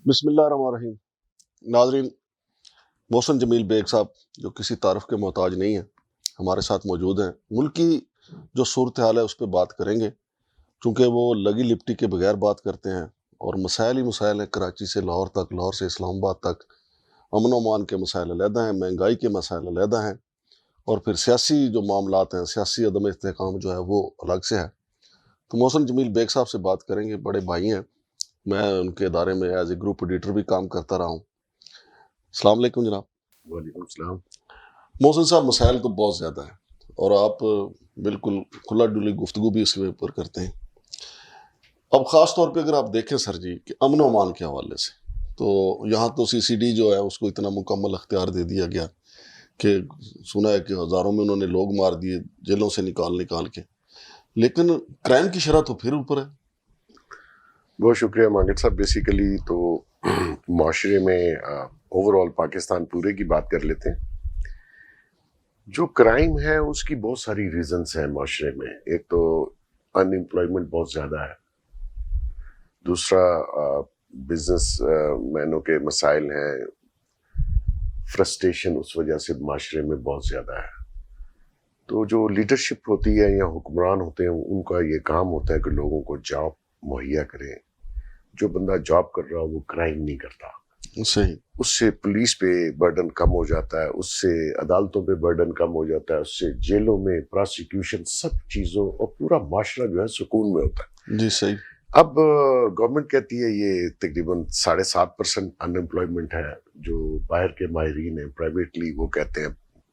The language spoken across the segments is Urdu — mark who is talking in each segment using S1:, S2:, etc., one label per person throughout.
S1: بسم اللہ الرحمن الرحیم. ناظرین، محسن جمیل بیگ صاحب جو کسی تعارف کے محتاج نہیں ہیں ہمارے ساتھ موجود ہیں. ملک کی جو صورتحال ہے اس پہ بات کریں گے، چونکہ وہ لگی لپٹی کے بغیر بات کرتے ہیں اور مسائل ہی مسائل ہیں. کراچی سے لاہور تک، لاہور سے اسلام آباد تک امن و امان کے مسائل علیحدہ ہیں، مہنگائی کے مسائل علیحدہ ہیں، اور پھر سیاسی جو معاملات ہیں، سیاسی عدم استحکام جو ہے وہ الگ سے ہے. تو محسن جمیل بیگ صاحب سے بات کریں گے. بڑے بھائی ہیں، میں ان کے ادارے میں ایز اے گروپ ایڈیٹر بھی کام کرتا رہا ہوں. السلام علیکم جناب.
S2: وعلیکم السلام.
S1: محسن صاحب، مسائل تو بہت زیادہ ہیں اور آپ بالکل کھلا ڈلی گفتگو بھی اس کے اوپر کرتے ہیں. اب خاص طور پہ اگر آپ دیکھیں سر جی کہ امن و امان کے حوالے سے تو یہاں تو سی سی ڈی جو ہے اس کو اتنا مکمل اختیار دے دیا گیا کہ سنا ہے کہ ہزاروں میں انہوں نے لوگ مار دیے جیلوں سے نکال کے، لیکن کرائم کی شرح تو پھر اوپر ہے.
S2: بہت شکریہ مانگٹ صاحب. بیسیکلی تو معاشرے میں اوور آل پاکستان پورے کی بات کر لیتے ہیں. جو کرائم ہے اس کی بہت ساری ریزنز ہیں معاشرے میں. ایک تو ان امپلائمنٹ بہت زیادہ ہے، دوسرا بزنس مینوں کے مسائل ہیں، فرسٹریشن اس وجہ سے معاشرے میں بہت زیادہ ہے. تو جو لیڈرشپ ہوتی ہے یا حکمران ہوتے ہیں ان کا یہ کام ہوتا ہے کہ لوگوں کو جاب مہیا کریں. جو بندہ جاب کر رہا وہ کرائم نہیں کرتا،
S1: صحیح.
S2: اس سے پولیس پہ برڈن کم ہو جاتا ہے، اس سے عدالتوں پہ برڈن کم ہو جاتا ہے، اس سے جیلوں میں پراسیکیوشن سب چیزوں اور پورا معاشرہ جو ہے سکون میں ہوتا ہے.
S1: جی صحیح.
S2: اب گورنمنٹ کہتی ہے یہ تقریباً 7.5% ان امپلائمنٹ ہے. جو باہر کے ماہرین ہیں پرائیویٹلی وہ کہتے ہیں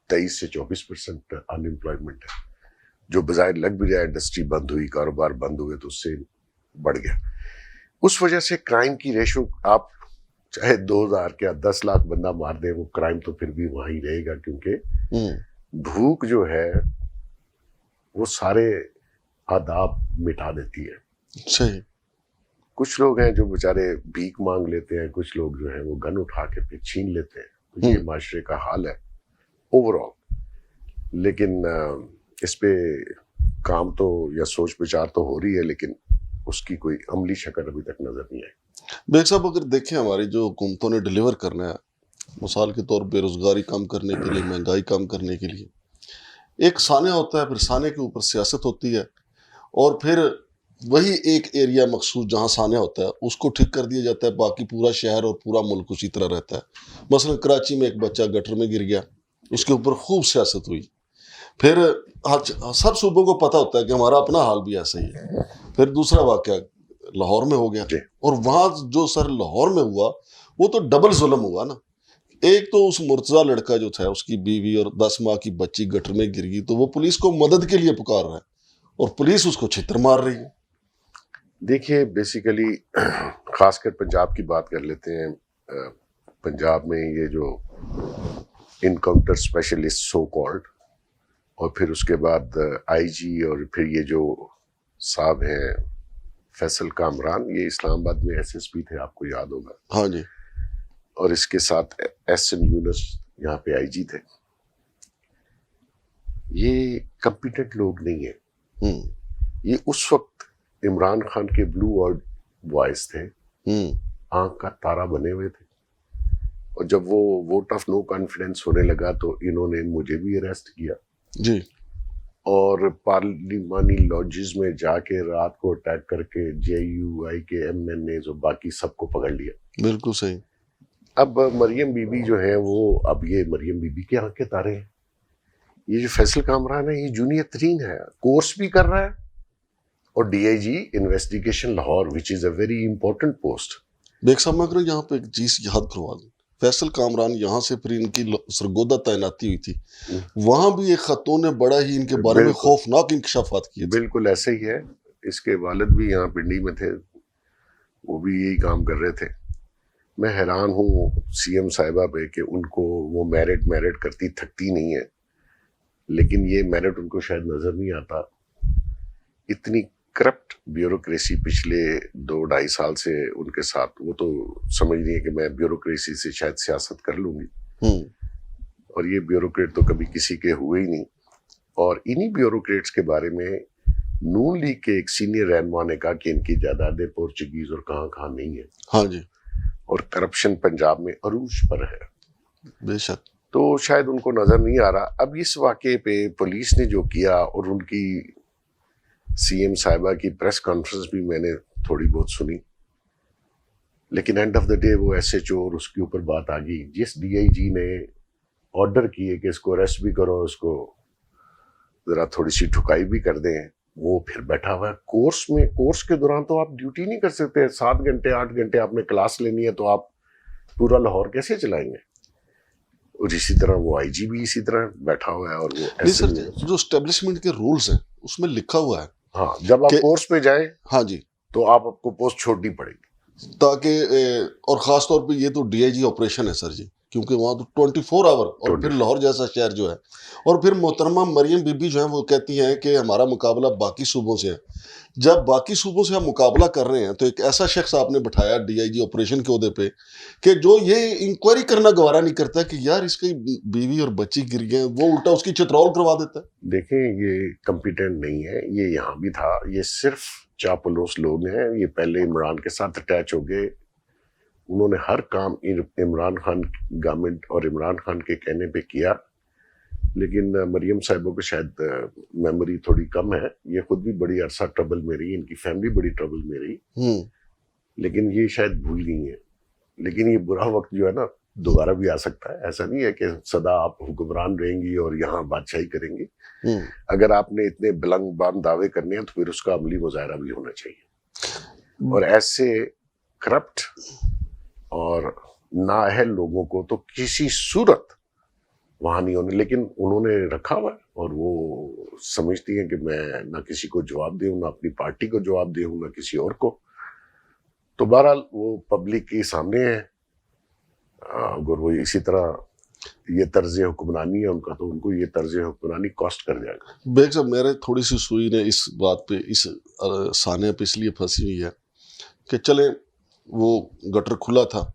S2: 23 سے 24% ان امپلائمنٹ ہے، جو بظاہر لگ بھی جائے انڈسٹری بند ہوئی، کاروبار بند ہوئے تو اس سے بڑھ گیا. اس وجہ سے کرائم کی ریشو آپ چاہے 2000 کیا 10 لاکھ بندہ مار دے وہ کرائم تو پھر بھی وہاں ہی رہے گا، کیونکہ بھوک جو ہے وہ سارے آداب مٹا دیتی ہے.
S1: صحیح.
S2: کچھ لوگ ہیں جو بیچارے بھیک مانگ لیتے ہیں، کچھ لوگ جو ہیں وہ گن اٹھا کے پھر چھین لیتے ہیں. تو یہ معاشرے کا حال ہے اوور آل. لیکن اس پہ کام تو یا سوچ بچار تو ہو رہی ہے، لیکن اس کی کوئی عملی شکل ابھی تک نظر نہیں آئی.
S1: بیگ صاحب، اگر دیکھیں ہماری جو حکومتوں نے ڈیلیور کرنا ہے مثال کے طور بے روزگاری کم کرنے کے لیے، مہنگائی کم کرنے کے لیے، ایک سانحہ ہوتا ہے، پھر سانحے کے اوپر سیاست ہوتی ہے، اور پھر وہی ایک ایریا مخصوص جہاں سانحہ ہوتا ہے اس کو ٹھیک کر دیا جاتا ہے، باقی پورا شہر اور پورا ملک اسی طرح رہتا ہے. مثلا کراچی میں ایک بچہ گٹر میں گر گیا، اس کے اوپر خوب سیاست ہوئی. پھر سب صوبوں کو پتہ ہوتا ہے کہ ہمارا اپنا حال بھی ایسا ہی ہے. پھر دوسرا واقعہ لاہور میں ہو گیا، اور وہاں جو سر لاہور میں ہوا وہ تو ڈبل ظلم ہوا نا. ایک تو اس مرتضیٰ لڑکا جو تھا اس کی بیوی اور 10 ماہ کی بچی گٹر میں گر گئی، تو وہ پولیس کو مدد کے لیے پکار رہا ہے اور پولیس اس کو چھتر مار رہی ہے.
S2: دیکھیے بیسیکلی خاص کر پنجاب کی بات کر لیتے ہیں. پنجاب میں یہ جو انکاؤنٹر اسپیشلسٹ سو کالڈ، اور پھر اس کے بعد آئی جی، اور پھر یہ جو صاحب ہیں فیصل کامران، یہ اسلام آباد میں ایس ایس پی تھے، آپ کو یاد ہوگا.
S1: ہاں جی.
S2: اور اس کے ساتھ ایس این یونس یہاں پہ آئی جی تھے. یہ کمپیٹنٹ لوگ نہیں ہیں. یہ اس وقت عمران خان کے بلو آئیڈ بوائز تھے، آنکھ کا تارا بنے ہوئے تھے. اور جب وہ ووٹ آف نو کانفیڈنس ہونے لگا تو انہوں نے مجھے بھی اریسٹ کیا
S1: جی،
S2: اور پارلیمانی لاجز میں جا کے رات کو اٹیک کر کے جے یو آئی کے ایم این ایز اور باقی سب کو پکڑ لیا.
S1: بالکل صحیح.
S2: اب مریم بی بی جو ہیں وہ، اب یہ مریم بی بی کے آنکھ کے تارے ہیں. یہ جو فیصل کامران ہے یہ جونیئر ترین ہے، کورس بھی کر رہا ہے، اور D I G investigation Lahore وچ is a very important post.
S1: Baig صاحب، میں یہاں پہ ایک چیز یاد کروا دوں. فیصل کامران یہاں سے پھر ان کی سرگودہ تعیناتی ہوئی تھی، وہاں بھی ایک خاتون نے بڑا ہی ان کے بارے میں خوفناک انکشافات کیے تھے.
S2: بالکل ایسے ہی ہے. اس کے والد بھی یہاں پنڈی میں تھے، وہ بھی یہی کام کر رہے تھے. میں حیران ہوں سی ایم صاحبہ پہ کہ ان کو وہ میرٹ کرتی تھکتی نہیں ہے، لیکن یہ میرٹ ان کو شاید نظر نہیں آتا. اتنی کرپٹ بیوروکریسی پچھلے 2-2.5 سال سے ان کے ساتھ. وہ تو سمجھ رہی ہے کہ میں بیوروکریسی سے شاید سیاست کر لوں گی، اور یہ بیوروکریٹ تو کبھی کسی کے ہوئے ہی نہیں. اور انہی بیوروکریٹس کے بارے میں نون لیگ کے ایک سینئر رہنما نے کہا کہ ان کی جائیدادیں پورچوگیز اور کہاں کہاں نہیں ہیں.
S1: ہاں جی.
S2: اور کرپشن پنجاب میں عروج پر ہے.
S1: بے شک.
S2: تو شاید ان کو نظر نہیں آ رہا. اب اس واقعے پہ پولیس نے جو کیا اور ان کی سی ایم صاحبہ کی پریس کانفرنس بھی میں نے تھوڑی بہت سنی, لیکن اینڈ آف دا ڈے وہ ایس ایچ او اور اس کے اوپر بات آ گئی. جس ڈی آئی جی نے آرڈر کیے کہ اس کو اریسٹ بھی کرو, اس کو ذرا تھوڑی سی ٹھکائی بھی کر دیں, وہ پھر بیٹھا ہوا ہے کورس میں. کورس کے دوران تو آپ ڈیوٹی نہیں کر سکتے. 7 گھنٹے 8 گھنٹے آپ نے کلاس لینی ہے, تو آپ پورا لاہور کیسے چلائیں گے؟ اور اسی طرح وہ آئی جی بھی اسی طرح بیٹھا ہوا ہے. اور وہ
S1: نہیں سر, جو اسٹیبلشمنٹ کے رولز ہیں اس میں لکھا ہوا ہے
S2: ہاں, جب آپ کورس پہ جائیں
S1: ہاں جی
S2: تو آپ کو پوسٹ چھوڑنی پڑے گی,
S1: تاکہ اور خاص طور پہ یہ تو ڈی آئی جی آپریشن ہے سر جی, کیونکہ وہاں تو 24 آور, اور پھر لاہور جیسا شہر جو ہے, اور پھر محترمہ مریم بی بی جو ہیں وہ کہتی ہیں کہ ہمارا مقابلہ باقی صوبوں سے ہے. جب باقی صوبوں سے ہم مقابلہ کر رہے ہیں تو ایک ایسا شخص آپ نے بٹھایا ڈی آئی جی آپریشن کے عہدے پہ کہ جو یہ انکوائری کرنا گوارا نہیں کرتا کہ یار اس کی بیوی اور بچی گر گئے, وہ الٹا اس کی چترول کروا دیتا ہے.
S2: دیکھیں یہ کمپیٹنٹ نہیں ہے, یہ یہاں بھی تھا, یہ صرف چاپلوس لوگ ہیں. یہ پہلے عمران کے ساتھ اٹیچ ہو گئے, انہوں نے ہر کام عمران خان گورنمنٹ اور عمران خان کے کہنے پہ کیا. لیکن مریم صاحبوں کو شاید میموری تھوڑی کم ہے, یہ خود بھی بڑی عرصہ ٹربل میں رہی, ان کی فیملی بڑی ٹربل میں رہی, لیکن یہ شاید بھول گئی ہیں. لیکن یہ برا وقت جو ہے نا دوبارہ بھی آ سکتا ہے. ایسا نہیں ہے کہ سدا آپ حکمران رہیں گی اور یہاں بادشاہی کریں گی. اگر آپ نے اتنے بلند بام دعوے کرنے ہیں تو پھر اس کا عملی مظاہرہ بھی ہونا چاہیے. اور ایسے کرپٹ اور نااہل لوگوں کو تو کسی صورت وہاں نہیں ہونے. لیکن انہوں نے رکھا ہوا ہے, اور وہ سمجھتی ہیں کہ میں نہ کسی کو جواب دے ہوں, نہ اپنی پارٹی کو جواب دے ہوں, نہ کسی اور کو. تو بہرحال وہ پبلک کے سامنے ہے. اگر وہ اسی طرح یہ طرز حکمرانی ہے ان کا, تو ان کو یہ طرز حکمرانی کاسٹ کر جائے گا.
S1: بیگ صاحب, میرے تھوڑی سی سوئی نے اس بات پہ, اس سانے پہ اس لیے پھنسی ہوئی ہے کہ چلیں وہ گٹر کھلا تھا,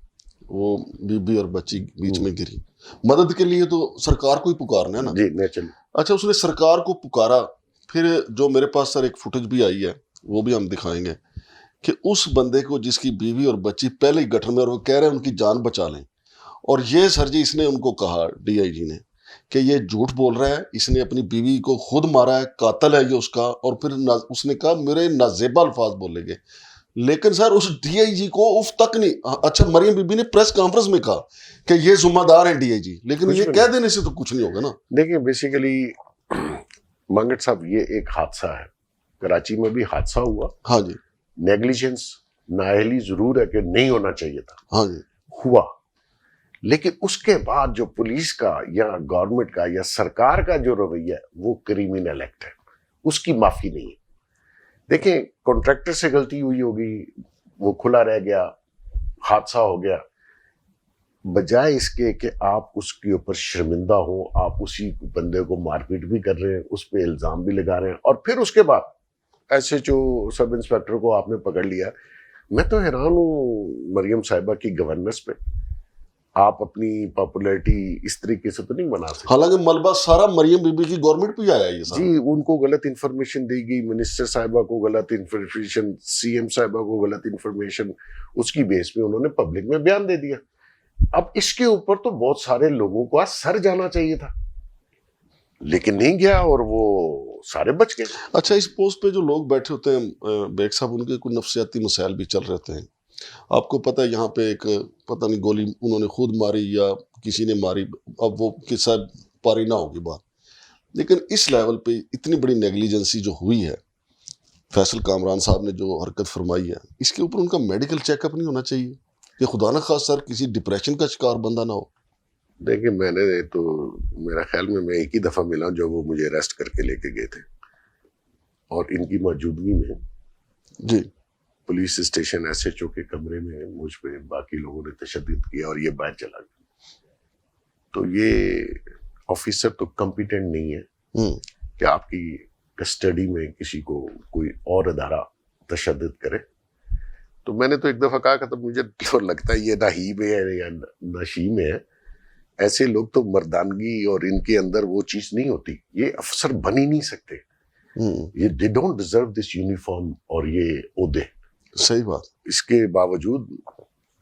S1: وہ بی بی اور بچی بیچ میں گری, مدد کے لیے تو سرکار کو ہی پکارنا ہے نا.
S2: جی نہیں چلیے.
S1: اچھا, اس نے سرکار کو پکارا, پھر جو میرے پاس سر ایک فوٹیج بھی آئی ہے وہ بھی ہم دکھائیں گے کہ اس بندے کو جس کی بیوی اور بچی پہلے ہی گٹر میں, اور وہ کہہ رہے ہیں ان کی جان بچا لیں, اور یہ سر جی اس نے ان کو کہا ڈی آئی جی نے کہ یہ جھوٹ بول رہا ہے, اس نے اپنی بیوی کو خود مارا ہے, قاتل ہے یہ اس کا. اور پھر اس نے کہا میرے نازیبا الفاظ بولے گے. لیکن سر اس ڈی آئی جی کو اف تک نہیں. اچھا, مریم بی بی نے پریس کانفرنس میں کہا کہ یہ ذمہ دار ہیں ڈی آئی جی, لیکن یہ کہہ دینے سے تو کچھ نہیں ہوگا نا.
S2: دیکھیں بیسیکلی مانگٹ صاحب, یہ ایک حادثہ ہے. کراچی میں بھی حادثہ ہوا.
S1: ہاں جی.
S2: نیگلیجنس, نااہلی ضرور ہے کہ نہیں ہونا چاہیے تھا,
S1: ہاں جی,
S2: ہوا. لیکن اس کے بعد جو پولیس کا یا گورنمنٹ کا یا سرکار کا جو رویہ ہے وہ کریمنل ایکٹ ہے, اس کی معافی نہیں ہے. دیکھیں کانٹریکٹر سے غلطی ہوئی ہوگی, وہ کھلا رہ گیا, حادثہ ہو گیا. بجائے اس کے کہ آپ اس کے اوپر شرمندہ ہوں, آپ اسی بندے کو مار پیٹ بھی کر رہے ہیں, اس پہ الزام بھی لگا رہے ہیں, اور پھر اس کے بعد S H O sub inspector کو آپ نے پکڑ لیا. میں تو حیران ہوں مریم صاحبہ کی گورننس پہ. آپ اپنی پاپولیرٹی اس طریقے سے تو نہیں بنا سکتے.
S1: حالانکہ ملبہ سارا مریم بی بی کی گورنمنٹ پہ آیا یہ
S2: جی, ان کو غلط انفارمیشن دی گئی, منسٹر صاحبہ کو غلط انفارمیشن, سی ایم صاحبہ کو غلط انفارمیشن, اس کی بیس پہ انہوں نے پبلک میں بیان دے دیا. اب اس کے اوپر تو بہت سارے لوگوں کو سر جانا چاہیے تھا, لیکن نہیں گیا, اور وہ سارے بچ گئے.
S1: اچھا, اس پوسٹ پہ جو لوگ بیٹھے ہوتے ہیں بیگ صاحب, ان کے کوئی نفسیاتی مسائل بھی چل رہتے ہیں. آپ کو پتہ ہے یہاں پہ ایک پتہ نہیں گولی انہوں نے خود ماری یا کسی نے ماری, اب وہ قصہ پاری نہ ہوگی بات. لیکن اس لیول پہ اتنی بڑی نیگلیجنسی جو ہوئی ہے, فیصل کامران صاحب نے جو حرکت فرمائی ہے, اس کے اوپر ان کا میڈیکل چیک اپ نہیں ہونا چاہیے کہ خدا نہ خواستہ سر کسی ڈپریشن کا شکار بندہ نہ ہو.
S2: دیکھیں میں نے تو, میرا خیال میں ایک ہی دفعہ ملا جب وہ مجھے اریسٹ کر کے لے کے گئے تھے, اور ان کی موجودگی میں
S1: جی
S2: police station S H O کے کمرے میں مجھ پہ باقی لوگوں نے تشدد کیا, اور یہ باہر چلا گیا. تو یہ آفیسر تو کمپیٹنٹ نہیں ہے کہ آپ کی کسٹڈی میں کسی کو کوئی اور ادارہ تشدد کرے. تو میں نے تو ایک دفعہ کہا کہ مجھے تو لگتا ہے یہ نہ ہی میں ہے یا نہ شی میں ہے. ایسے لوگ تو مردانگی اور ان کے اندر وہ چیز نہیں ہوتی, یہ افسر بن ہی نہیں سکتے. یہ they don't deserve this uniform اور یہ عہدے.
S1: صحیح بات.
S2: اس کے باوجود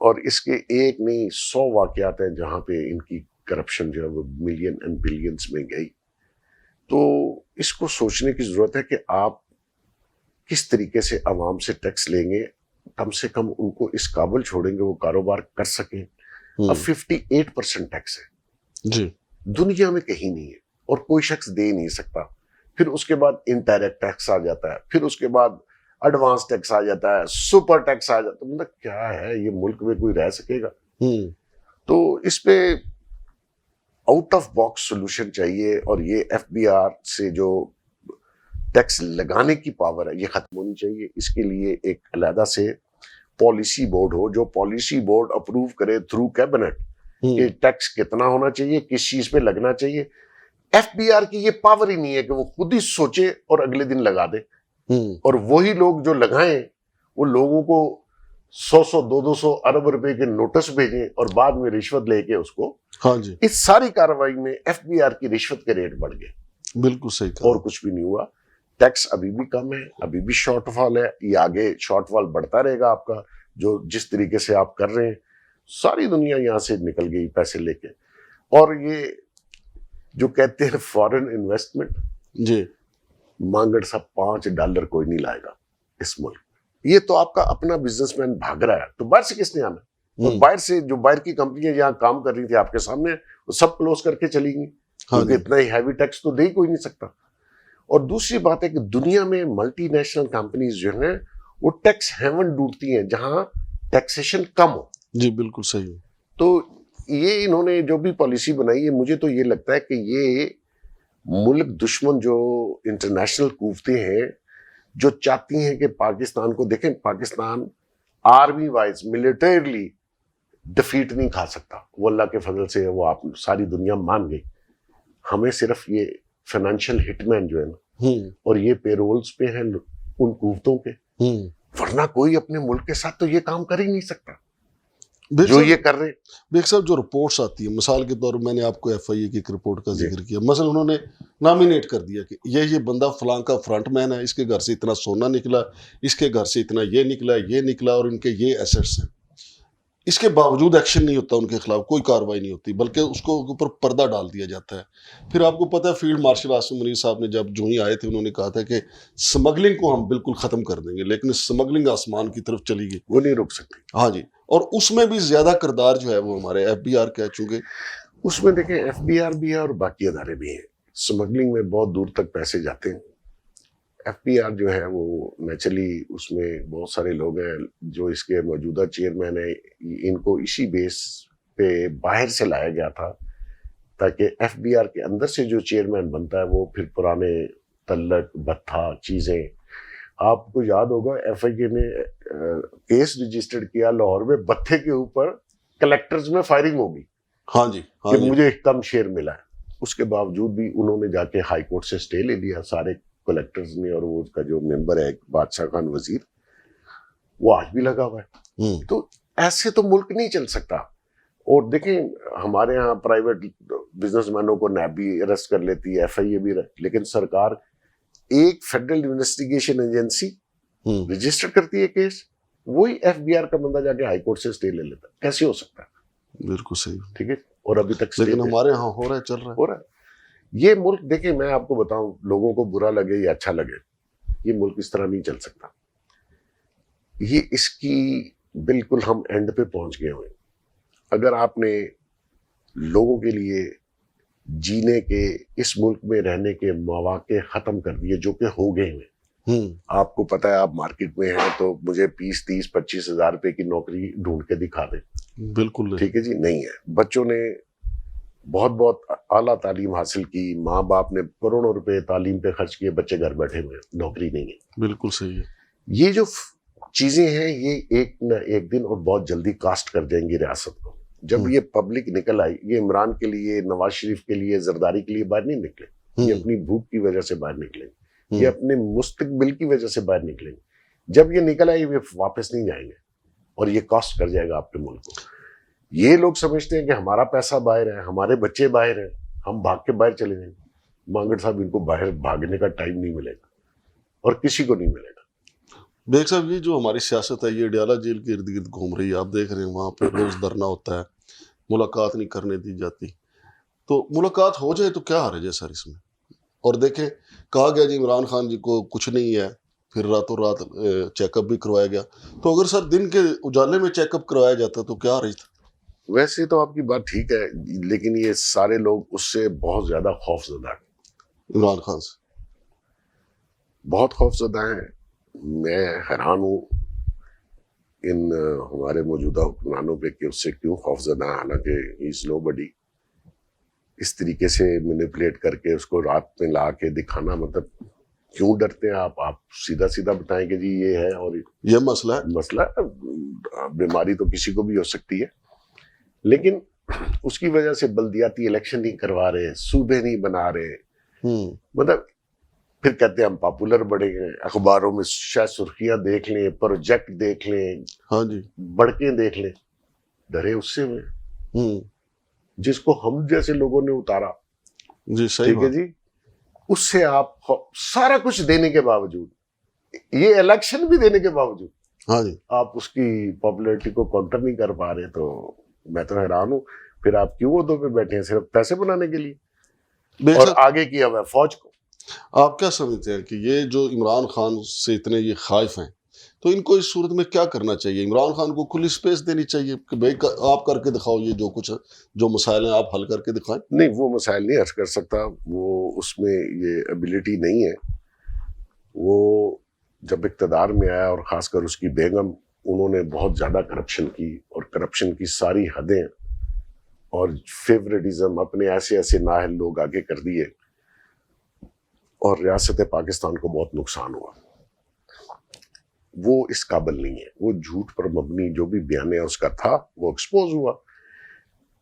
S2: اور اس کے ایک نہیں 100 واقعات ہیں جہاں پہ ان کی کرپشن جو ہے وہ ملین اینڈ بلینز میں گئی. تو اس کو سوچنے کی ضرورت ہے کہ آپ کس طریقے سے عوام سے ٹیکس لیں گے, کم سے کم ان کو اس قابل چھوڑیں گے وہ کاروبار کر سکیں. اب 58% ٹیکس ہے
S1: جی,
S2: دنیا میں کہیں نہیں ہے اور کوئی شخص دے نہیں سکتا. پھر اس کے بعد انڈائریکٹ ٹیکس آ جاتا ہے, پھر اس کے بعد ایڈوانس ٹیکس آ جاتا ہے, سپر ٹیکس آ جاتا ہے. مطلب کیا ہے یہ ملک میں کوئی رہ سکے گا؟ تو اس پہ آؤٹ آف باکس سولوشن چاہیے, اور یہ ایف بی آر سے جو ٹیکس لگانے کی پاور ہے یہ ختم ہونی چاہیے. اس کے لیے ایک علیحدہ سے پالیسی بورڈ ہو جو پالیسی بورڈ اپروو کرے تھرو کیبنٹ کہ ٹیکس کتنا ہونا چاہیے, کس چیز پہ لگنا چاہیے. ایف بی آر کی یہ پاور ہی نہیں ہے کہ وہ خود ہی سوچے اور اگلے دن لگا دے, اور وہی لوگ جو لگائیں وہ لوگوں کو 100-200 ارب روپے کے نوٹس بھیجیں اور بعد میں رشوت لے کے اس کو.
S1: ہاں جی,
S2: اس ساری کارروائی میں ایف بی آر کی رشوت کے ریٹ بڑھ گئے.
S1: بالکل صحیح کہا.
S2: اور کچھ بھی نہیں ہوا. ٹیکس ابھی بھی کم ہے, ابھی بھی شارٹ فال ہے, یہ آگے شارٹ فال بڑھتا رہے گا آپ کا. جو جس طریقے سے آپ کر رہے ہیں, ساری دنیا یہاں سے نکل گئی پیسے لے کے. اور یہ جو کہتے ہیں فارن انویسٹمنٹ,
S1: جی,
S2: مانگڑ صاحب $5 کوئی نہیں لائے گا اس ملک. یہ تو آپ کا اپنا بزنس مین بھاگ رہا ہے, تو باہر سے کس نے آنا؟ اور باہر سے جو باہر کی کمپنیاں یہاں کام کر رہی تھی آپ کے سامنے, وہ سب کلوز کر کے چلی گئی, کیونکہ اتنا ہی ہیوی ٹیکس تو دے ہی کوئی نہیں سکتا. اور دوسری بات ہے کہ دنیا میں ملٹی نیشنل کمپنیز جو ہیں وہ ٹیکس ہیون ڈھونڈتی ہیں جہاں ٹیکسیشن کم ہو.
S1: جی, بالکل صحیح.
S2: تو یہ انہوں نے جو بھی پالیسی بنائی ہے, مجھے تو یہ لگتا ہے کہ یہ ملک دشمن جو انٹرنیشنل قوتیں ہیں جو چاہتی ہیں کہ پاکستان کو دیکھیں, Pakistan army wise militarily defeat نہیں کھا سکتا. وہ اللہ کے فضل سے وہ آپ ساری دنیا مان گئی. ہمیں صرف یہ فائنینشیل ہٹ مین جو ہے نا, اور یہ پے رولز پہ ہیں ان قوتوں کے, ورنہ کوئی اپنے ملک کے ساتھ تو یہ کام کر ہی نہیں سکتا جو یہ کر رہے ہیں.
S1: بیگ صاحب, جو رپورٹس آتی ہیں, مثال کے طور میں نے آپ کو ایف آئی اے کی ایک رپورٹ کا ذکر کیا, مثلا انہوں نے نامینیٹ کر دیا کہ یہ بندہ فلاں کا فرنٹ مین ہے, اس کے گھر سے اتنا سونا نکلا, اس کے گھر سے اتنا یہ نکلا اور ان کے یہ ایسٹس ہیں. اس کے باوجود ایکشن نہیں ہوتا ان کے خلاف, کوئی کاروائی نہیں ہوتی, بلکہ اس کو اوپر پردہ ڈال دیا جاتا ہے. پھر آپ کو پتہ ہے فیلڈ مارشل عاصم منیر صاحب نے جب جو ہی آئے تھے, انہوں نے کہا تھا کہ سمگلنگ کو ہم بالکل ختم کر دیں گے, لیکن سمگلنگ آسمان کی طرف چلی گئی,
S2: وہ نہیں رک سکتی.
S1: ہاں جی, اور اس میں بھی زیادہ کردار جو ہے وہ ہمارے ایف بی آر کا ہے, چونکہ
S2: اس میں دیکھیں ایف بی آر بھی ہے اور باقی ادارے بھی ہیں. سمگلنگ میں بہت دور تک پیسے جاتے ہیں. ایف بی آر جو ہے وہ نیچرلی اس میں بہت سارے لوگ ہیں جو اس کے موجودہ چیئرمین ہیں, ان کو اسی بیس پہ باہر سے لایا گیا تھا تاکہ ایف بی آر کے اندر سے جو چیئرمین بنتا ہے وہ پھر پرانے تلک بتھا چیزیں. آپ کو یاد ہوگا ایف آئی اے نے کیس رجسٹرڈ کیا لاہور میں بتھے کے اوپر, کلیکٹرز میں فائرنگ ہوگی.
S1: ہاں جی,
S2: کہ مجھے کم شیئر ملا ہے. اس کے باوجود بھی انہوں نے جا کے ہائی کورٹ سے سٹے لے لیا سارے کلیکٹرز نے, اور وہ اس کا جو ممبر ہے بادشاہ خان وزیر, وہ آج بھی لگا ہوا ہے. تو ایسے تو ملک نہیں چل سکتا. اور دیکھیں ہمارے ہاں پرائیویٹ بزنس مینوں کو نیب بھی اریسٹ کر لیتی ہے, ایف آئی اے بھی, لیکن سرکار ایک فیڈرل انویسٹیگیشن ایجنسی رجسٹر کرتی ہے کیس, وہی ایف بی آر کا بندہ جا کے ہائی کورٹ سے سٹے لے لیتا ہے. کیسے ہو سکتا ہے؟
S1: بالکل صحیح.
S2: ٹھیک ہے, اور ابھی تک
S1: لیکن ہمارے ہاں ہو رہا ہے, چل رہا ہے.
S2: یہ ملک دیکھیں, میں آپ کو بتاؤں, لوگوں کو برا لگے یا اچھا لگے, یہ ملک اس طرح نہیں چل سکتا. یہ اس کی بالکل ہم اینڈ پہ پہنچ گئے ہوئے. اگر آپ نے لوگوں کے لیے جینے کے, اس ملک میں رہنے کے مواقع ختم کر دیے جو کہ ہو گئے ہیں. آپ کو پتہ ہے آپ مارکیٹ میں ہیں تو مجھے 20-30-25 ہزار روپے کی نوکری ڈھونڈ کے دکھا دیں.
S1: بالکل
S2: ٹھیک ہے جی, نہیں ہے. بچوں نے بہت بہت اعلیٰ تعلیم حاصل کی, ماں باپ نے کروڑوں روپے تعلیم پہ خرچ کیے, بچے گھر بیٹھے ہوئے, نوکری نہیں ہے.
S1: بالکل صحیح ہے.
S2: یہ جو چیزیں ہیں یہ ایک نہ ایک دن اور بہت جلدی کاسٹ کر جائیں گی ریاست کو. جب یہ پبلک نکل آئی, یہ عمران کے لیے, نواز شریف کے لیے, زرداری کے لیے باہر نہیں نکلے, یہ اپنی بھوک کی وجہ سے باہر نکلیں گے, یہ اپنے مستقبل کی وجہ سے باہر نکلیں گے. جب یہ نکل آئے یہ واپس نہیں جائیں گے, اور یہ کاسٹ کر جائے گا آپ کے ملک کو. یہ لوگ سمجھتے ہیں کہ ہمارا پیسہ باہر ہے, ہمارے بچے باہر ہیں, ہم بھاگ کے باہر چلے جائیں گے. مانگڑ صاحب, ان کو باہر بھاگنے کا ٹائم نہیں ملے گا, اور کسی کو نہیں ملے گا.
S1: بیگ صاحب یہ جو ہماری سیاست ہے یہ ڈیالہ جیل کے ارد گرد گھوم رہی ہے، آپ دیکھ رہے ہیں وہاں پہ روز دھرنا ہوتا ہے، ملاقات نہیں کرنے دی جاتی. تو ملاقات ہو جائے تو کیا حرج ہے سر اس میں؟ اور دیکھیں کہا گیا جی عمران خان جی کو کچھ نہیں ہے، پھر راتوں رات چیک اپ بھی کروایا گیا. تو اگر سر دن کے اجالے میں چیک اپ کروایا جاتا تو کیا حرج تھا؟
S2: ویسے تو آپ کی بات ٹھیک ہے، لیکن یہ سارے لوگ اس سے بہت زیادہ خوف زدہ ہیں،
S1: عمران خان سے
S2: بہت خوف زدہ ہیں. میں حیران ہوں ان ہمارے موجودہ حکمرانوں پہ کہ اس سے کیوں خوف زدہ ہیں، حالانکہ ہی از نو بڈی. اس طریقے سے مینیپولیٹ کر کے اس کو رات میں لا کے دکھانا، مطلب کیوں ڈرتے ہیں آپ سیدھا سیدھا بتائیں کہ جی یہ ہے. اور
S1: یہ مسئلہ ہے.
S2: مسئلہ بیماری تو کسی کو بھی ہو سکتی ہے، لیکن اس کی وجہ سے بلدیاتی الیکشن نہیں کروا رہے، صوبے نہیں بنا رہے. مطلب پھر کہتے ہیں ہم پاپولر بڑھے گئے، اخباروں میں شاید سرخیاں دیکھ لیں، پروجیکٹ دیکھ لیں،
S1: ہاں جی
S2: بڑکیں دیکھ لیں. ڈرے اس سے ہوئے جس کو ہم جیسے لوگوں نے اتارا.
S1: جی صحیح
S2: ٹھیک ہے جی، اس سے آپ سارا کچھ دینے کے باوجود، یہ الیکشن بھی دینے کے باوجود
S1: ہاں جی
S2: آپ اس کی پاپولیرٹی کو کاؤنٹر نہیں کر پا رہے. تو میں تو حیران ہوں، پھر آپ کیوں عہدوں پہ بیٹھے ہیں؟ صرف پیسے بنانے کے لیے،
S1: بیگ
S2: اور
S1: صاحب
S2: آگے کیا ہوا ہے فوج کو.
S1: آپ کیا سمجھتے ہیں کہ یہ جو عمران خان سے اتنے یہ خائف ہیں تو ان کو اس صورت میں کیا کرنا چاہیے؟ عمران خان کو کھلی سپیس دینی چاہیے کہ بھائی آپ کر کے دکھاؤ، یہ جو کچھ جو مسائل ہیں آپ حل کر کے دکھائیں.
S2: نہیں، وہ مسائل نہیں حل کر سکتا، وہ اس میں یہ ایبیلٹی نہیں ہے. وہ جب اقتدار میں آیا اور خاص کر اس کی بیگم، انہوں نے بہت زیادہ کرپشن کی، اور کرپشن کی ساری حدیں اور فیوریٹزم اپنے ایسے ایسے نااہل لوگ آگے کر دیے، اور ریاست پاکستان کو بہت نقصان ہوا. وہ اس قابل نہیں ہے. وہ جھوٹ پر مبنی جو بھی بیانیہ اس کا تھا وہ ایکسپوز ہوا.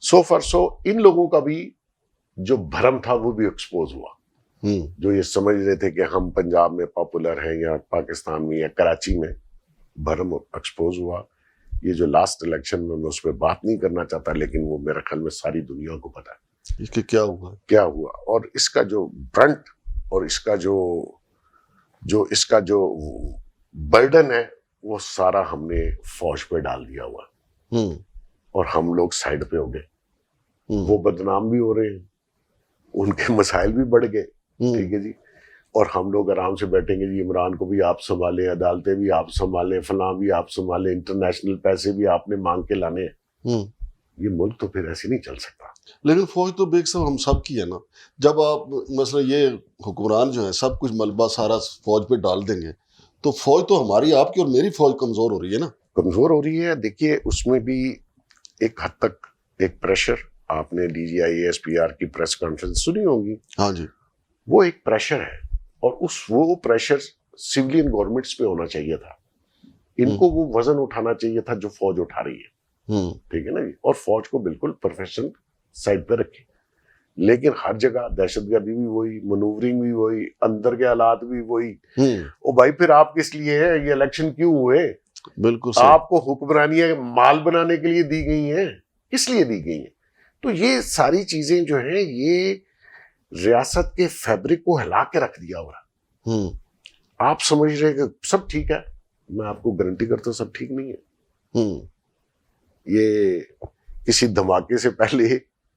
S2: سو فار سو ان لوگوں کا بھی جو بھرم تھا وہ بھی ایکسپوز ہوا، جو یہ سمجھ رہے تھے کہ ہم پنجاب میں پاپولر ہیں یا پاکستان میں یا کراچی میں. بھرم ایکسپوز ہوا. یہ جو لاسٹ الیکشن میں اس پہ بات نہیں کرنا چاہتا، لیکن وہ میرے خیال میں ساری دنیا کو پتا ہے
S1: کہ کیا ہوا
S2: کیا ہوا. اور اس کا جو برنٹ اور اس کا جو برڈن ہے وہ سارا ہم نے فوج پہ ڈال دیا ہوا، اور ہم لوگ سائڈ پہ ہو گئے. وہ بدنام بھی ہو رہے ہیں، ان کے مسائل بھی بڑھ گئے. ٹھیک ہے جی، اور ہم لوگ آرام سے بیٹھیں گے جی عمران کو بھی آپ سنبھالیں، عدالتیں بھی آپ سنبھالیں، فلاں بھی آپ سنبھالیں، انٹرنیشنل پیسے بھی آپ نے مانگ کے لانے ہیں. یہ ملک تو پھر ایسے نہیں چل سکتا.
S1: لیکن فوج تو بیگ صاحب ہم سب کی ہے نا. جب آپ مثلا یہ حکمران جو ہیں سب کچھ ملبہ سارا فوج پہ ڈال دیں گے تو فوج تو ہماری، آپ کی اور میری فوج کمزور ہو رہی ہے نا.
S2: کمزور ہو رہی ہے. دیکھیے اس میں بھی ایک حد تک ایک پریشر، آپ نے D G I S P R کی پریس کانفرنس سنی ہوگی.
S1: ہاں جی،
S2: وہ ایک پریشر ہے، اور وہ پریشر سویلین گورنمنٹس پہ ہونا چاہیے تھا. ان کو وہ وزن اٹھانا چاہیے تھا جو فوج اٹھا رہی ہے. ٹھیک ہے نا جی، اور فوج کو بالکل پروفیشنل سائڈ پہ رکھے. لیکن ہر جگہ دہشت گردی بھی وہی، منورنگ بھی وہی، اندر کے حالات بھی وہی. او بھائی پھر آپ کس لیے ہیں؟ یہ الیکشن کیوں ہوئے؟
S1: بالکل صحیح.
S2: آپ کو حکمرانیاں مال بنانے کے لیے دی گئی ہیں، کس لیے دی گئی ہیں؟ تو یہ ساری چیزیں جو ہیں یہ ریاست کے فیبرک کو ہلا کے رکھ دیا ہوا ہے. آپ سمجھ رہے کہ سب ٹھیک ہے، میں آپ کو گارنٹی کرتا ہوں سب ٹھیک نہیں ہے. یہ کسی دھماکے سے پہلے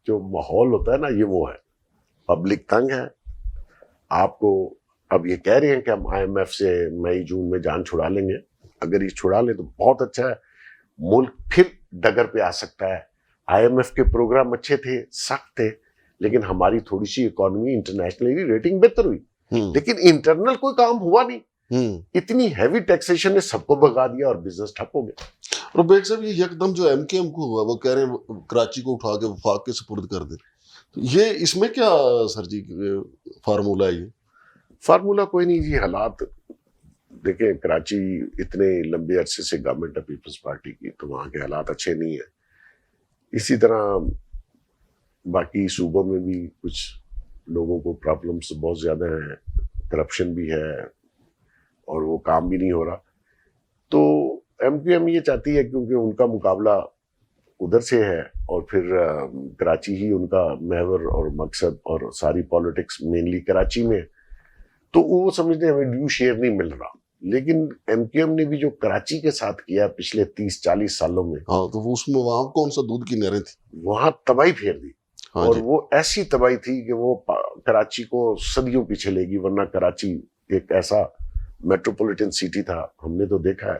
S2: جو ماحول ہوتا ہے نا، یہ وہ ہے. پبلک تنگ ہے. آپ کو اب یہ کہہ رہے ہیں کہ ہم آئی ایم ایف سے مئی جون میں جان چھڑا لیں گے. اگر یہ چھڑا لیں تو بہت اچھا ہے، ملک پھر ڈگر پہ آ سکتا ہے. آئی ایم ایف کے پروگرام اچھے تھے، سخت تھے، لیکن ہماری تھوڑی سی اکانومی انٹرنیشنلی ریٹنگ بہتر ہوئی، لیکن انٹرنل کوئی کام ہوا نہیں. اتنی ہیوی ٹیکسیشن نے سب کو بھگا دیا اور بزنس ٹھپ ہو گیا.
S1: اور بیگ صاحب یہ یکدم جو ایم کے ایم کو ہوا، وہ کہہ رہے ہیں کراچی کو اٹھا کے وفاق کے سپرد کر دیں. یہ اس میں کیا سر جی فارمولہ ہے؟ یہ
S2: فارمولہ کوئی نہیں جی. حالات دیکھیں، کراچی اتنے لمبے عرصے سے گورنمنٹ ہے پیپلز پارٹی کی، تو وہاں کے حالات اچھے نہیں ہیں. اسی طرح باقی صوبوں میں بھی کچھ لوگوں کو پرابلمس بہت زیادہ ہیں، کرپشن بھی ہے اور وہ کام بھی نہیں ہو رہا. تو ایم کیو ایم یہ چاہتی ہے، کیونکہ ان کا مقابلہ ادھر سے ہے اور پھر کراچی ہی ان کا محور اور مقصد اور ساری پالیٹکس مینلی کراچی میں، تو وہ سمجھتے ہیں ہمیں ڈیو شیئر نہیں مل رہا. لیکن ایم کیو ایم نے بھی جو کراچی کے ساتھ کیا پچھلے 30-40 سالوں میں،
S1: ہاں تو اس میں وہاں کون سا دودھ کی نہریں تھی.
S2: وہاں تباہی پھیر دی.
S1: ہاں
S2: اور
S1: جی.
S2: وہ ایسی تباہی تھی کہ وہ کراچی کو صدیوں پیچھے لے گی، ورنہ کراچی ایک ایسا میٹروپولیٹن سٹی تھا، ہم نے تو دیکھا ہے.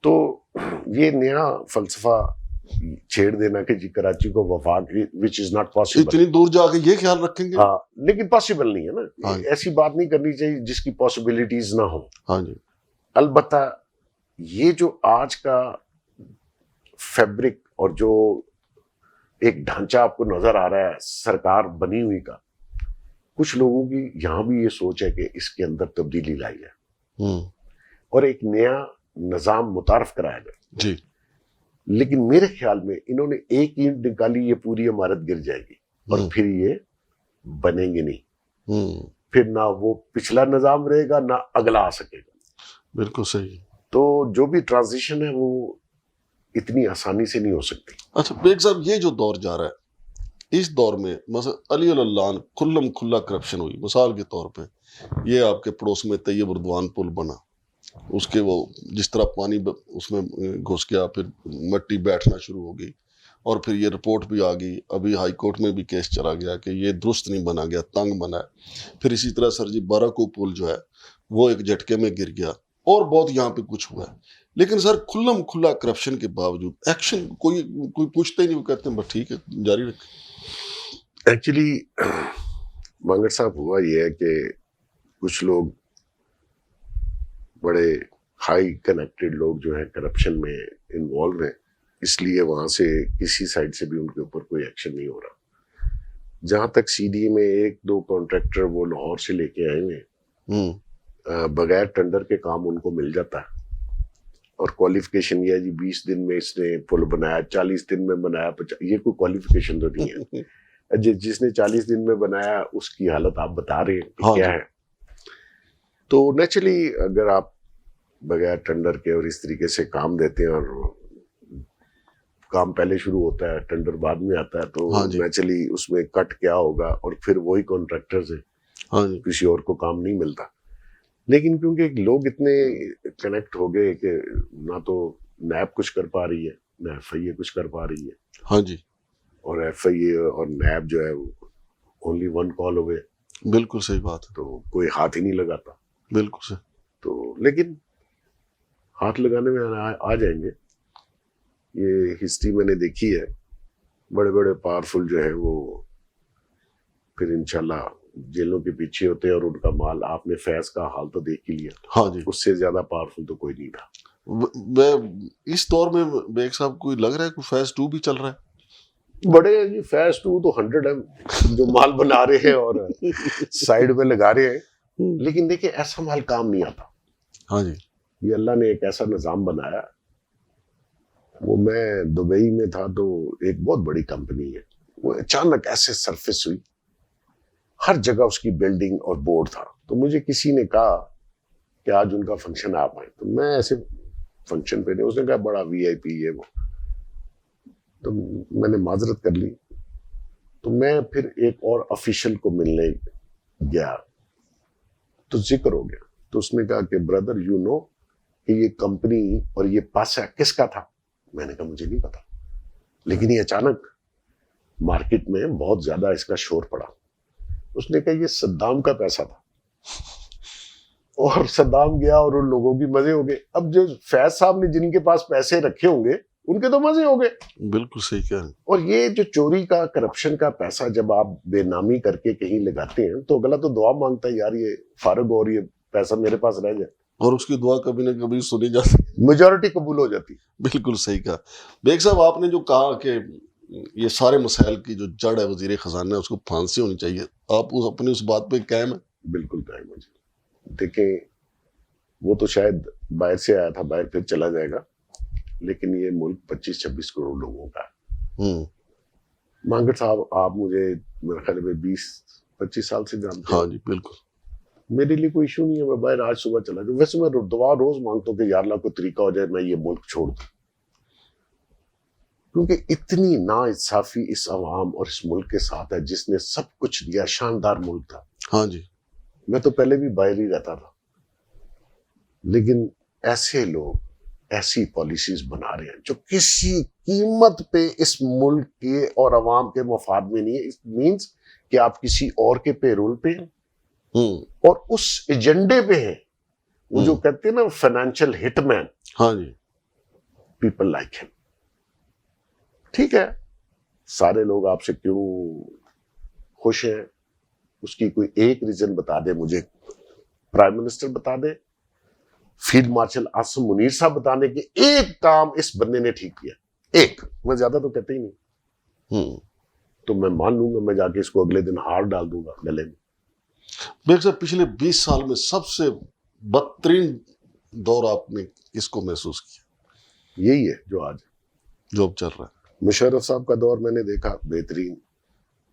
S2: تو یہ نیا فلسفہ چھیڑ دینا کہ جی کراچی کو وفاق، وچ از ناٹ پاسبل.
S1: اتنی دور جا کے یہ خیال رکھیں گے.
S2: ہاں لیکن پاسبل نہیں ہے نا.
S1: ہاں.
S2: ایسی بات نہیں کرنی چاہیے جس کی پاسبلٹیز نہ ہو.
S1: ہاں جی.
S2: البتہ یہ جو آج کا فیبرک اور جو ایک ڈھانچہ آپ کو نظر آ رہا ہے سرکار بنی ہوئی کا، کچھ لوگوں کی یہاں بھی یہ سوچ ہے کہ اس کے اندر تبدیلی لائی ہے اور ایک نیا نظام متعارف کرایا جائے.
S1: جی.
S2: لیکن میرے خیال میں انہوں نے ایک اینٹ نکالی، یہ پوری عمارت گر جائے گی اور پھر یہ بنیں گے نہیں. پھر نہ وہ پچھلا نظام رہے گا نہ اگلا آ سکے گا.
S1: بالکل صحیح.
S2: تو جو بھی ٹرانزیشن ہے وہ اتنی آسانی سے نہیں ہو سکتی.
S1: اچھا بیگ صاحب، یہ جو دور جا رہا ہے، اس دور میں مثلا علی اللہ کھلم کھلا کرپشن ہوئی. مثال کے طور پہ یہ آپ کے پڑوس میں طیب اردوان پل بنا، اس کے وہ جس طرح پانی اس میں گھس گیا، پھر مٹی بیٹھنا شروع ہو گئی، اور پھر یہ رپورٹ بھی آ گئی، ابھی ہائی کورٹ میں بھی کیس چلا گیا کہ یہ درست نہیں بنا گیا، تنگ بنا ہے. پھر اسی طرح سر جی بارہ کو پل جو ہے وہ ایک جھٹکے میں گر گیا، اور بہت یہاں پہ کچھ ہوا ہے. لیکن سر کھلم کھلا کرپشن کے باوجود ایکشن کوئی پوچھتا ہی نہیں. وہ کہتے ہیں بس ٹھیک ہے جاری رکھیں.
S2: ایکچولی مانگڑ صاحب ہوا یہ ہے کہ کچھ لوگ بڑے ہائی کنیکٹڈ لوگ جو ہیں کرپشن میں انوالو ہیں، اس لیے وہاں سے کسی سائڈ سے بھی ان کے اوپر کوئی ایکشن نہیں ہو رہا. جہاں تک سی ڈی میں 1-2 کانٹریکٹر وہ لاہور سے لے کے آئے ہیں، بغیر ٹینڈر کے کام ان کو مل جاتا ہے، اور کوالیفیکیشن یہ ہے جی 20 دن میں اس نے پل بنایا، 40 دن میں بنایا، یہ کوئی کوالیفیکیشن تو نہیں ہے. جس نے 40 دن میں بنایا اس کی حالت آپ بتا رہے ہیں کہ کیا ہے. تو نیچرلی اگر آپ بغیر ٹینڈر کے اور اس طریقے سے کام دیتے ہیں، اور کام پہلے شروع ہوتا ہے ٹینڈر بعد میں آتا ہے، تو نیچرلی اس میں کٹ کیا ہوگا، اور پھر وہی کانٹریکٹرز ہیں، کسی اور کو کام نہیں ملتا. لیکن کیونکہ لوگ اتنے کنیکٹ ہو گئے کہ نہ تو نیب کچھ کر پا رہی ہے، نہ ایف آئی اے کچھ کر پا رہی ہے.
S1: ہاں جی.
S2: اور ایف آئی اے اور نیب جو ہے اونلی 1 کال ہوئے.
S1: بالکل صحیح بات ہے.
S2: تو کوئی ہاتھ ہی نہیں لگاتا.
S1: بالکل صحیح.
S2: تو لیکن ہاتھ لگانے میں آ جائیں گے. یہ ہسٹری میں نے دیکھی ہے، بڑے بڑے پاورفل جو ہیں وہ پھر انشاءاللہ جیلوں کے پیچھے ہوتے ہیں، اور ان کا مال، آپ نے فیض کا حال تو دیکھ ہی لیا.
S1: ہاں جی.
S2: اس سے زیادہ پاورفل تو کوئی نہیں تھا.
S1: اس دور میں بیگ صاحب کوئی لگ رہا ہے کوئی فیض 2 بھی چل رہا ہے؟
S2: بڑے ہیں جی، فیض 2 تو 100 ہے جو مال بنا رہے ہیں اور سائڈ میں لگا رہے ہیں. لیکن دیکھیں ایسا مال کام نہیں آتا.
S1: ہاں جی.
S2: یہ اللہ نے ایک ایسا نظام بنایا. وہ میں دبئی میں تھا تو ایک بہت بڑی کمپنی ہے، وہ اچانک ایسے سرفس ہوئی، ہر جگہ اس کی بلڈنگ اور بورڈ تھا. تو مجھے کسی نے کہا کہ آج ان کا فنکشن آپ آئیں. تو میں ایسے فنکشن پہ نہیں، اس نے کہا بڑا وی آئی پی ہے وہ. تو میں نے معذرت کر لی. تو میں پھر ایک اور آفیشل کو ملنے گیا تو ذکر ہو گیا. تو اس نے کہا کہ بردر یو نو کہ یہ کمپنی اور یہ پاسہ کس کا تھا. میں نے کہا مجھے نہیں پتا، لیکن یہ اچانک مارکیٹ میں بہت زیادہ اس کا شور پڑا. اس نے کہا یہ صدام کا پیسہ تھا، اور صدام گیا اور ان لوگوں کی مزے ہو گئے. اب جو فیض صاحب نے جن کے پاس پیسے رکھے ہوں گے ان کے تو مزے ہو گئے.
S1: بالکل صحیح کہہ رہے ہیں.
S2: اور یہ جو چوری کا، کرپشن کا پیسہ جب آپ بے نامی کر کے کہیں لگاتے ہیں تو اگلا تو دعا مانگتا ہے یار یہ فارغ اور یہ پیسہ میرے پاس رہ جائے،
S1: اور اس کی دعا کبھی نہ کبھی سنی جاتی،
S2: میجورٹی قبول ہو جاتی.
S1: بالکل صحیح کہا. بیگ صاحب آپ نے جو کہا کہ یہ سارے مسائل کی جو جڑ ہے وزیر خزانہ ہے، اس کو پھانسی ہونی چاہیے، آپ اپنی اس بات پہ قائم ہیں؟
S2: بالکل قائم ہے جی. دیکھیں وہ تو شاید باہر سے آیا تھا، باہر پھر چلا جائے گا، لیکن یہ ملک 25-26 کروڑ لوگوں کا ہے. مانگڑ صاحب آپ مجھے میرے خیال میں 20-25 سال سے جانتے ہیں.
S1: ہاں جی بالکل.
S2: میرے لیے کوئی ایشو نہیں ہے، میں باہر آج صبح چلا جاؤں. ویسے میں دعا روز مانگتا ہوں کہ یا اللہ کوئی طریقہ ہو جائے میں یہ ملک چھوڑ دوں، کیونکہ اتنی نا انصافی اس عوام اور اس ملک کے ساتھ ہے جس نے سب کچھ دیا. شاندار ملک تھا.
S1: ہاں جی.
S2: میں تو پہلے بھی باہر ہی رہتا تھا، لیکن ایسے لوگ ایسی پالیسیز بنا رہے ہیں جو کسی قیمت پہ اس ملک کے اور عوام کے مفاد میں نہیں ہے. اٹ مینس کہ آپ کسی اور کے پے رول پہ ہیں اور اس ایجنڈے پہ ہیں. وہ جو کہتے ہیں نا فائنینشیل ہٹ مین,
S1: ہاں جی,
S2: پیپل لائک ہم. ٹھیک ہے, سارے لوگ آپ سے کیوں خوش ہیں, اس کی کوئی ایک ریزن بتا دے مجھے. پرائم منسٹر بتا دے, فیلڈ مارشل عاصم منیر صاحب بتا دیں کہ ایک کام اس بندے نے ٹھیک کیا, ایک. میں زیادہ تو کہتے ہی نہیں. تو میں مان لوں گا, میں جا کے اس کو اگلے دن ہار ڈال دوں گا گلے میں.
S1: بیگ صاحب پچھلے 20 سال میں سب سے بدترین دور آپ نے کس کو محسوس کیا؟
S2: یہی ہے جو آج
S1: جو اب چل رہا ہے.
S2: مشرف صاحب کا دور میں نے دیکھا بہترین.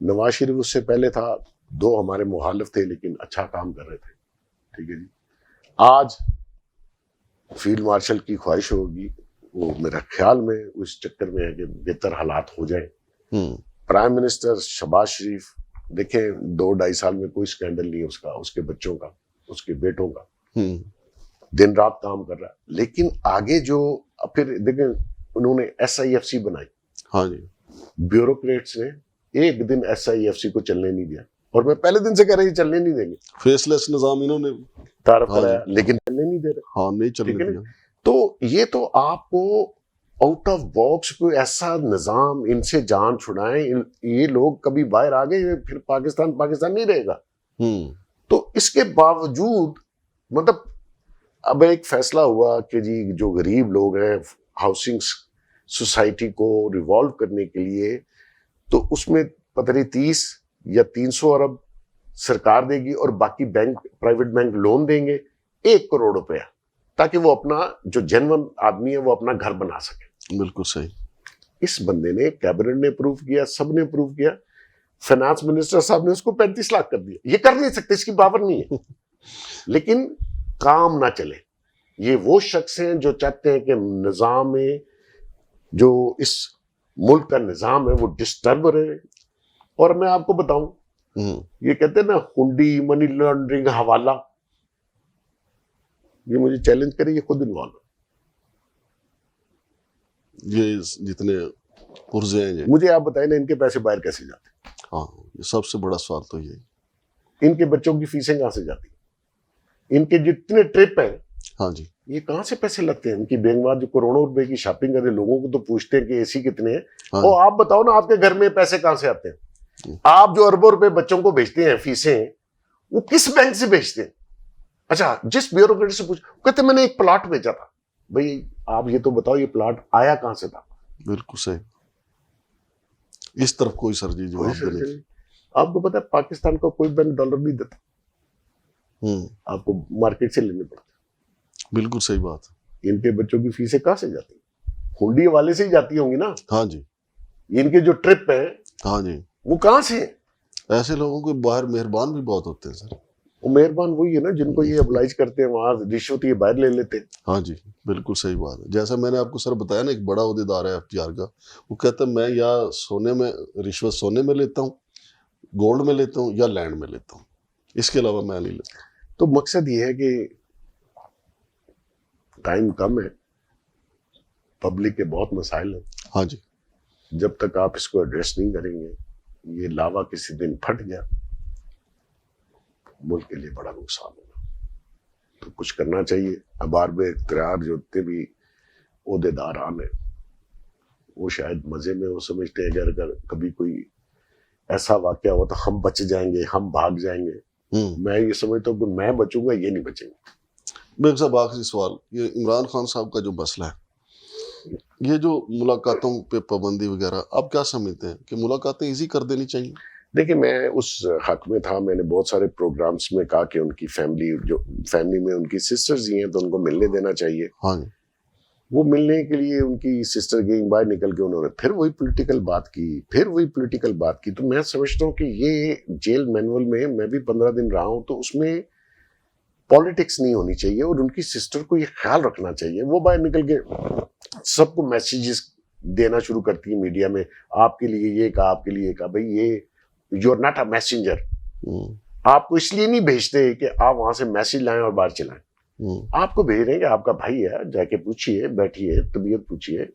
S2: نواز شریف اس سے پہلے تھا, 2 ہمارے مخالف تھے لیکن اچھا کام کر رہے تھے. ٹھیک ہے جی. آج فیلڈ مارشل کی خواہش ہوگی, وہ میرا خیال میں اس چکر میں ہے کہ بہتر حالات ہو جائیں. پرائم منسٹر شہباز شریف دیکھیں 2-2.5 سال میں کوئی سکینڈل نہیں اس کا, اس کے بچوں کا, اس کے بیٹوں کا. دن رات کام کر رہا ہے. لیکن آگے جو پھر دیکھیں انہوں نے SIFC بنائی.
S1: ہاں جی,
S2: بیوروکریٹس نے ایک دن SIFC کو چلنے نہیں دیا, اور میں پہلے دن سے کہہ رہی چلنے نہیں دیں گے.
S1: فیس لیس نظام انہوں نے
S2: تعارف کرایا لیکن چلنے نہیں دے رہے.
S1: ہاں نہیں چلنے دیا.
S2: تو یہ تو آپ کو آؤٹ آف باکس کوئی ایسا نظام, ان سے جان چھڑائیں. یہ لوگ کبھی باہر آ گئے پھر پاکستان نہیں رہے گا. تو اس کے باوجود مطلب اب ایک فیصلہ ہوا کہ جی جو غریب لوگ ہیں ہاؤسنگ سوسائٹی کو ریوالو کرنے کے لیے, تو اس میں پتہ نہیں 30 یا 300 ارب سرکار دے گی اور باقی بینک, پرائیویٹ بینک لون دیں گے 1 کروڑ روپیہ, تاکہ وہ اپنا جو جنون آدمی ہے وہ اپنا گھر بنا سکے.
S1: بالکل صحیح.
S2: اس بندے نے, کیبنٹ نے اپروو کیا, سب نے اپروو کیا. فائنانس منسٹر صاحب نے اس کو 35 لاکھ کر دیا. یہ کر نہیں سکتے, اس کی پاور نہیں ہے. لیکن کام نہ چلے. یہ وہ شخص ہیں جو چاہتے ہیں کہ نظام میں جو اس ملک کا نظام ہے وہ ڈسٹرب رہے. اور میں آپ کو بتاؤں, یہ کہتے ہیں نا ہنڈی, منی لانڈرنگ, حوالہ, یہ مجھے چیلنج کرے, یہ خود انوالو.
S1: یہ جتنے پرزے ہیں
S2: مجھے آپ بتائیں نا ان کے پیسے باہر کیسے جاتے ہیں؟
S1: ہاں, یہ سب سے بڑا سوال تو یہی.
S2: ان کے بچوں کی فیسیں کہاں سے جاتی ہیں؟ ان کے جتنے ٹرپ ہیں,
S1: ہاں جی,
S2: یہ کہاں سے پیسے لگتے ہیں؟ ان کی بینک جو کروڑوں روپے کی شاپنگ کرتے ہیں, لوگوں کو تو پوچھتے ہیں کہ AC کتنے ہیں. اور آپ بتاؤ نا آپ کے گھر میں پیسے کہاں سے آتے ہیں؟ آپ جو اربوں روپے بچوں کو بھیجتے ہیں فیسیں, وہ کس بینک سے بھیجتے ہیں؟ اچھا, جس بیوروکریٹ سے پوچھ, کہتے میں نے ایک پلاٹ بیچا تھا. بھئی آپ یہ تو بتاؤ یہ پلاٹ آیا کہاں سے تھا؟
S1: بالکل صحیح. اس طرف کوئی سرجی جواب دینے.
S2: آپ کو پتا ہے پاکستان کو کوئی بینک ڈالر نہیں دیتا, آپ کو مارکیٹ سے لینے پڑتے.
S1: بالکل صحیح بات.
S2: ان کے بچوں کی فیسیں کہاں سے جاتی ہیں؟ ہنڈی والے سے ہی جاتی ہوں گی نا.
S1: ہاں جی.
S2: ان کے جو ٹرپ ہیں,
S1: ہاں جی,
S2: وہ کہاں سے ہیں؟
S1: ایسے لوگوں کے باہر مہربان بھی بہت ہوتے ہیں سر.
S2: وہ مہربان وہی ہے نا جن کو یہ ابلائج کرتے ہیں, وہاں رشوت یہ باہر لے لیتے ہیں.
S1: ہاں جی, بالکل صحیح بات ہے. جیسا میں نے آپ کو سر بتایا نا, ایک بڑا عہدیدار ہے FTR کا, وہ کہتا ہے میں یا سونے میں رشوت سونے میں لیتا ہوں, گولڈ میں لیتا ہوں, یا لینڈ میں لیتا ہوں, اس کے علاوہ میں نہیں لیتا.
S2: تو مقصد یہ ہے کہ ٹائم کم ہے, پبلک کے بہت مسائل ہیں.
S1: ہاں جی,
S2: جب تک آپ اس کو ایڈریس نہیں کریں گے, یہ لاوا کسی دن پھٹ گیا, ملک کے لیے بڑا نقصان ہوگا. تو کچھ کرنا چاہیے. ابارب اختیار جو اتنے بھی عہدیداران ہیں, وہ شاید مزے میں وہ سمجھتے ہیں کہ اگر کبھی کوئی ایسا واقعہ ہو تو ہم بچ جائیں گے, ہم بھاگ جائیں گے. میں یہ سمجھتا ہوں کہ میں بچوں گا, یہ نہیں بچیں گے.
S1: بیگ صاحب آخری سوال, یہ عمران خان صاحب کا جو مسئلہ ہے, یہ جو ملاقاتوں پہ پابندی وغیرہ, آپ کیا سمجھتے ہیں کہ ملاقاتیں ایزی کر دینی چاہیے؟
S2: دیکھیں میں اس حق میں تھا, میں نے بہت سارے پروگرامز میں کہا کہ ان کی فیملی میں ان کی سسٹرز ہی ہیں تو ان کو ملنے دینا چاہیے.
S1: ہاں,
S2: وہ ملنے کے لیے ان کی سسٹر گئی باہر نکل کے انہوں نے پھر وہی پولیٹیکل بات کی. تو میں سمجھتا ہوں کہ یہ جیل مینول میں بھی 15 دن رہا ہوں, تو اس میں پالیٹکس نہیں ہونی چاہیے, اور ان کی سسٹر کو یہ خیال رکھنا چاہیے. وہ باہر نکل کے سب کو میسیجز دینا شروع کرتی ہے میڈیا میں, آپ کے لیے یہ کہا, آپ کے لیے کہا. بھئی یہ you are not a messenger. آپ کو اس لیے نہیں بھیجتے کہ آپ وہاں سے میسیج لائیں اور باہر چلائیں. آپ کو بھیج رہے ہیں کہ آپ کا بھائی ہے، جا کے پوچھیے، بیٹھیے، طبیعت پوچھیے.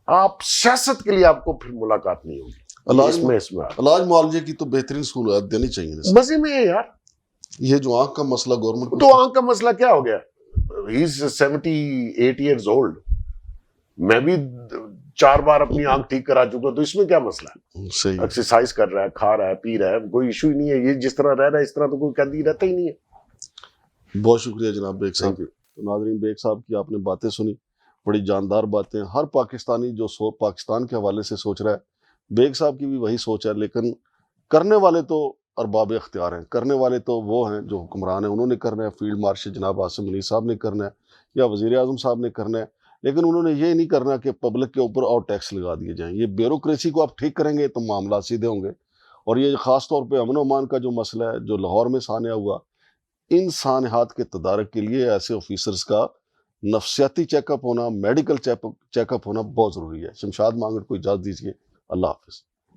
S2: آپ سیاست کے لیے آپ کو پھر ملاقات نہیں ہوگی. اس میں
S1: علاج معالجے کی تو بہترین سہولت دینی چاہیے.
S2: مزے میں ہے یار.
S1: یہ جو آنکھ کا مسئلہ گورنمنٹ
S2: تو آنکھ کا مسئلہ کیا ہو گیا؟ ہی از 78 ایئرز اولڈ. میں بھی 4 بار اپنی آنکھ ٹھیک کرا چکا ہوں، تو اس میں کیا مسئلہ ہے؟
S1: صحیح.
S2: ایکسرسائز کر رہا ہے، کھا رہا ہے، پی رہا ہے، کوئی ایشو ہی نہیں ہے. یہ جس طرح رہ رہا ہے اس طرح تو کوئی قیدی رہتا ہی نہیں ہے.
S1: بہت شکریہ جناب بیگ صاحب. تو ناظرین، بیگ صاحب کی آپ نے باتیں سنی، بڑی جاندار باتیں. ہر پاکستانی جو پاکستان کے حوالے سے سوچ رہا ہے، بیگ صاحب کی بھی وہی سوچ ہے، لیکن کرنے والے تو ارباب اختیار ہیں. کرنے والے تو وہ ہیں جو حکمران ہیں، انہوں نے کرنا ہے. فیلڈ مارشل جناب عاصم منیر صاحب نے کرنا ہے، یا وزیر اعظم صاحب نے کرنا ہے. لیکن انہوں نے یہ نہیں کرنا کہ پبلک کے اوپر اور ٹیکس لگا دیے جائیں. یہ بیوروکریسی کو آپ ٹھیک کریں گے تو معاملات سیدھے ہوں گے. اور یہ خاص طور پہ امن و امان کا جو مسئلہ ہے جو لاہور میں سانحہ ہوا، ان سانحات کے تدارک کے لیے ایسے آفیسرز کا نفسیاتی چیک اپ ہونا، میڈیکل چیک اپ ہونا بہت ضروری ہے. شمشاد مانگڑ کو اجازت دیجیے. اللہ حافظ.